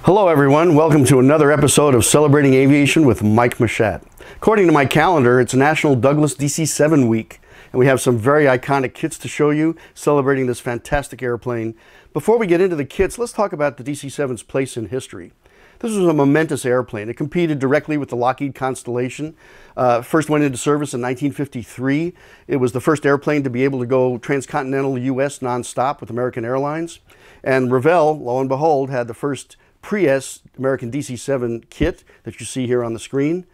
Hello everyone, welcome to another episode of Celebrating Aviation with Mike Machat. According to my calendar, it's National Douglas DC-7 week, and we have some very iconic kits to show you celebrating this fantastic airplane. Before we get into the kits, let's talk about the DC-7's place in history. This was a momentous airplane. It competed directly with the Lockheed Constellation. First went into service in 1953. It was the first airplane to be able to go transcontinental U.S. nonstop with American Airlines. And REVELL, lo and behold, had the first pre-S American DC-7 kit that you see here on the screen.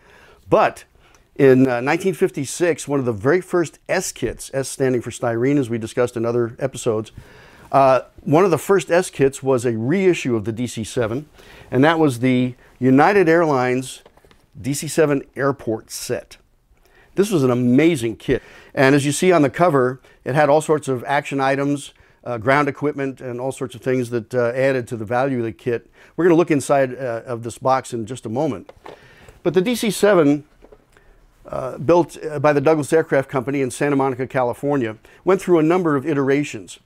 But in 1956, one of the very first S kits, S standing for styrene as we discussed in other episodes, one of the first S kits was a reissue of the DC-7, and that was the United Airlines DC-7 Airport set. This was an amazing kit, and as you see on the cover, it had all sorts of action items, ground equipment, and all sorts of things that added to the value of the kit. We're going to look inside of this box in just a moment. But the DC-7, built by the Douglas Aircraft Company in Santa Monica, California, went through a number of iterations.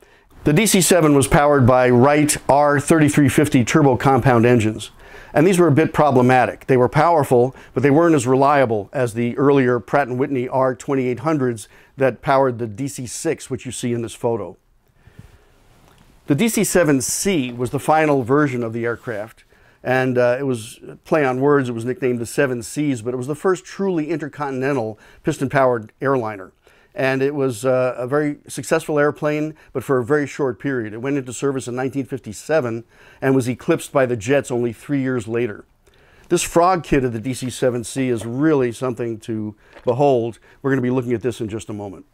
The DC-7 was powered by Wright R3350 turbo compound engines, and these were a bit problematic. They were powerful, but they weren't as reliable as the earlier Pratt & Whitney R2800s that powered the DC-6, which you see in this photo. The DC-7C was the final version of the aircraft, and it was play on words. It was nicknamed the 7Cs, but it was the first truly intercontinental piston-powered airliner. And it was a very successful airplane, but for a very short period. It went into service in 1957 and was eclipsed by the jets only 3 years later. This frog kit of the DC-7C is really something to behold. We're going to be looking at this in just a moment.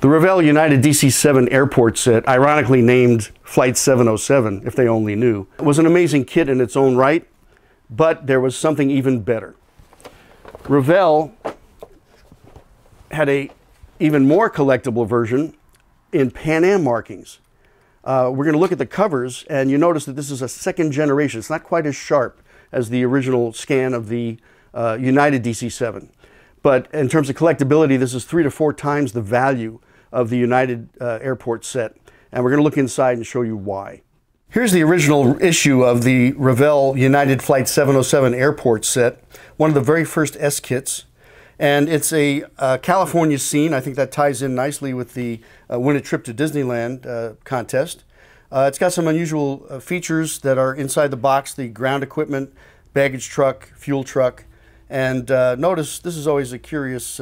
The REVELL United DC-7 Airport set, ironically named Flight 707, if they only knew, was an amazing kit in its own right, but there was something even better. REVELL had a even more collectible version in Pan Am markings. We're going to look at the covers, and you notice that this is a second generation. It's not quite as sharp as the original scan of the United DC-7. But in terms of collectability, this is 3 to 4 times the value of the United Airport set. And we're going to look inside and show you why. Here's the original issue of the REVELL United Flight 707 Airport set, one of the very first S kits. And it's a California scene. I think that ties in nicely with the Win a Trip to Disneyland contest. It's got some unusual features that are inside the box: the ground equipment, baggage truck, fuel truck. And notice, this is always a curious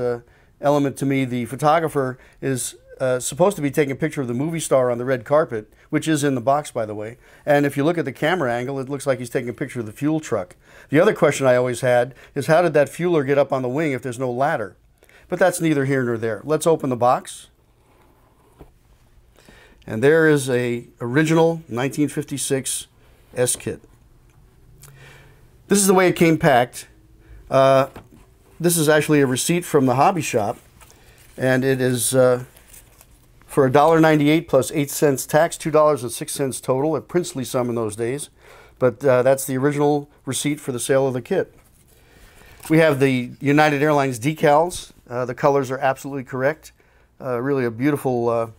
element to me. The photographer is supposed to be taking a picture of the movie star on the red carpet, which is in the box, by the way. And if you look at the camera angle, it looks like he's taking a picture of the fuel truck. The other question I always had is, how did that fueler get up on the wing if there's no ladder? But that's neither here nor there. Let's open the box. And there is a original 1956 S kit. This is the way it came packed. This is actually a receipt from the hobby shop, and it is for $1.98 plus 8 cents tax, $2.06 total, a princely sum in those days. But that's the original receipt for the sale of the kit. We have the United Airlines decals. The colors are absolutely correct. Really a beautiful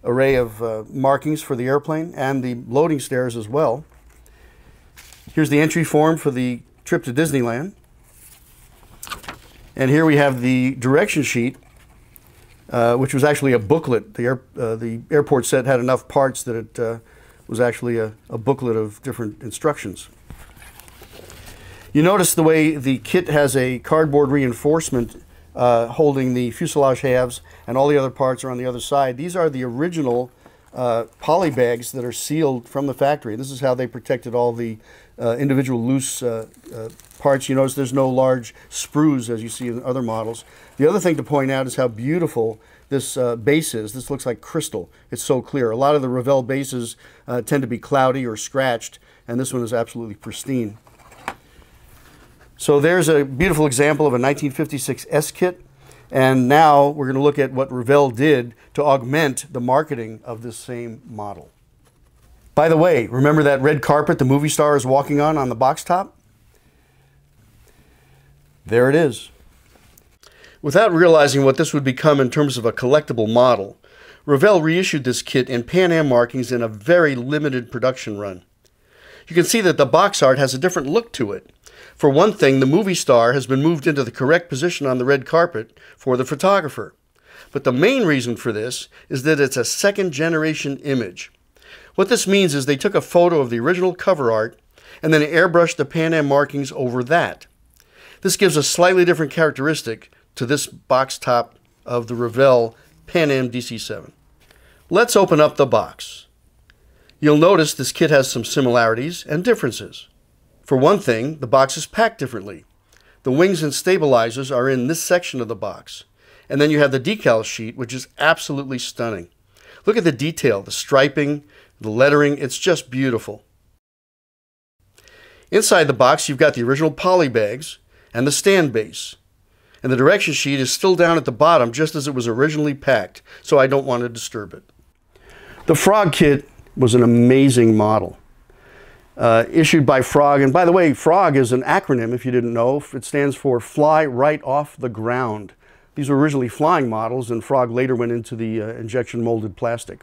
array of markings for the airplane, and the loading stairs as well. Here's the entry form for the trip to Disneyland. And here we have the direction sheet, which was actually a booklet. The airport set had enough parts that it was actually a booklet of different instructions. You notice the way the kit has a cardboard reinforcement holding the fuselage halves, and all the other parts are on the other side. These are the original poly bags that are sealed from the factory. This is how they protected all the individual loose parts. You notice there's no large sprues as you see in other models. The other thing to point out is how beautiful this base is. This looks like crystal. It's so clear. A lot of the REVELL bases tend to be cloudy or scratched, and this one is absolutely pristine. So there's a beautiful example of a 1956 S kit. And now we're going to look at what REVELL did to augment the marketing of this same model. By the way, remember that red carpet the movie star is walking on the box top? There it is. Without realizing what this would become in terms of a collectible model, REVELL reissued this kit in Pan Am markings in a very limited production run. You can see that the box art has a different look to it. For one thing, the movie star has been moved into the correct position on the red carpet for the photographer. But the main reason for this is that it's a second-generation image. What this means is they took a photo of the original cover art and then airbrushed the Pan Am markings over that. This gives a slightly different characteristic to this box top of the REVELL Pan Am DC-7. Let's open up the box. You'll notice this kit has some similarities and differences. For one thing, the box is packed differently. The wings and stabilizers are in this section of the box. And then you have the decal sheet, which is absolutely stunning. Look at the detail, the striping, the lettering, it's just beautiful. Inside the box, you've got the original poly bags and the stand base. And the direction sheet is still down at the bottom, just as it was originally packed, so I don't want to disturb it. The Frog kit was an amazing model. Issued by Frog, and by the way, Frog is an acronym, if you didn't know. It stands for Fly Right Off the Ground. These were originally flying models, and Frog later went into the injection molded plastic.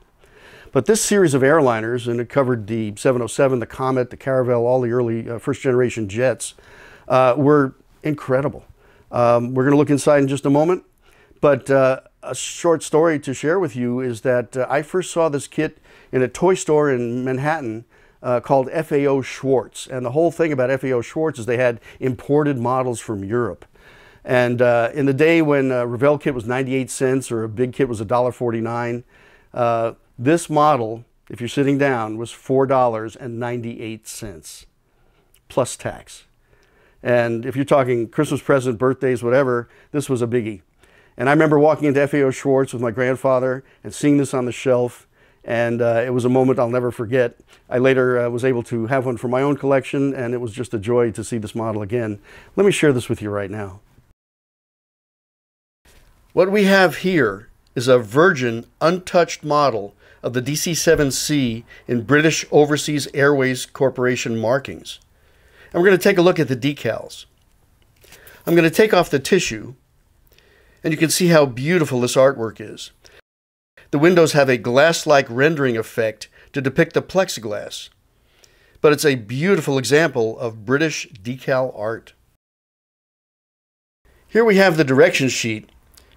But this series of airliners, and it covered the 707, the Comet, the Caravelle, all the early first generation jets, were incredible. We're going to look inside in just a moment, but a short story to share with you is that I first saw this kit in a toy store in Manhattan called FAO Schwartz. And the whole thing about FAO Schwartz is they had imported models from Europe. And in the day when a REVELL kit was 98 cents or a big kit was $1.49, this model, if you're sitting down, was $4.98 plus tax. And if you're talking Christmas present, birthdays, whatever, this was a biggie. And I remember walking into FAO Schwartz with my grandfather and seeing this on the shelf, and it was a moment I'll never forget. I later was able to have one for my own collection, and it was just a joy to see this model again. Let me share this with you right now. What we have here is a virgin, untouched model of the DC-7C in British Overseas Airways Corporation markings. And we're going to take a look at the decals. I'm going to take off the tissue, and you can see how beautiful this artwork is. The windows have a glass-like rendering effect to depict the plexiglass, but it's a beautiful example of British decal art. Here we have the direction sheet,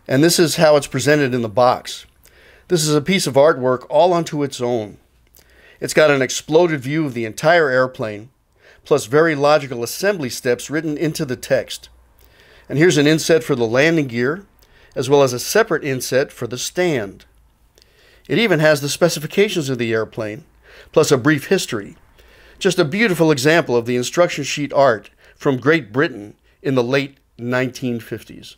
and this is how it's presented in the box. This is a piece of artwork all unto its own. It's got an exploded view of the entire airplane, plus very logical assembly steps written into the text. And here's an inset for the landing gear, as well as a separate inset for the stand. It even has the specifications of the airplane, plus a brief history. Just a beautiful example of the instruction sheet art from Great Britain in the late 1950s.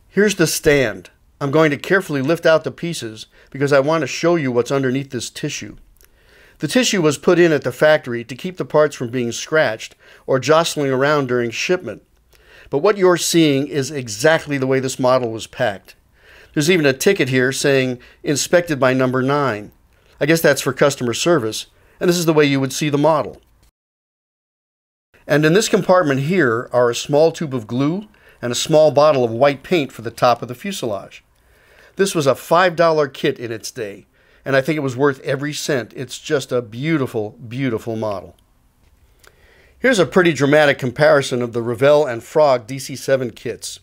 Here's the stand. I'm going to carefully lift out the pieces because I want to show you what's underneath this tissue. The tissue was put in at the factory to keep the parts from being scratched or jostling around during shipment. But what you're seeing is exactly the way this model was packed. There's even a ticket here saying, inspected by number 9. I guess that's for customer service, and this is the way you would see the model. And in this compartment here are a small tube of glue and a small bottle of white paint for the top of the fuselage. This was a $5 kit in its day, and I think it was worth every cent. It's just a beautiful, beautiful model. Here's a pretty dramatic comparison of the REVELL and Frog DC-7 kits.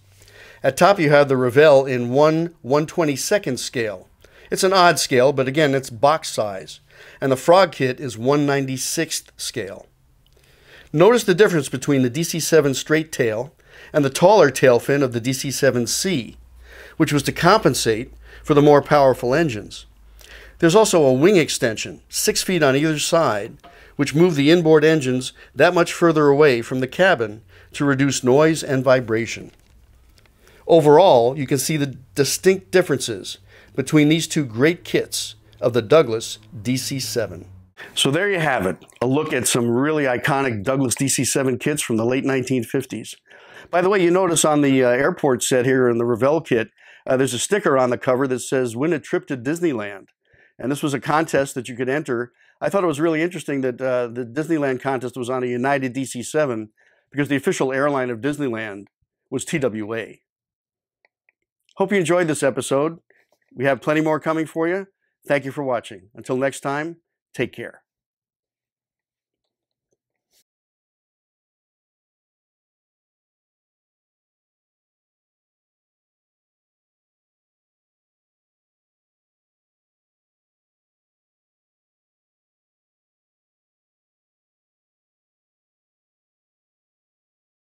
At top you have the REVELL in 1/122nd scale. It's an odd scale, but again, it's box size. And the Frog kit is 1/96th scale. Notice the difference between the DC-7 straight tail and the taller tail fin of the DC-7C, which was to compensate for the more powerful engines. There's also a wing extension, 6 feet on either side, which moved the inboard engines that much further away from the cabin to reduce noise and vibration. Overall, you can see the distinct differences between these two great kits of the Douglas DC-7. So there you have it, a look at some really iconic Douglas DC-7 kits from the late 1950s. By the way, you notice on the airport set here in the REVELL kit, there's a sticker on the cover that says, "Win a trip to Disneyland." And this was a contest that you could enter. I thought it was really interesting that the Disneyland contest was on a United DC-7 because the official airline of Disneyland was TWA. Hope you enjoyed this episode. We have plenty more coming for you. Thank you for watching. Until next time, take care.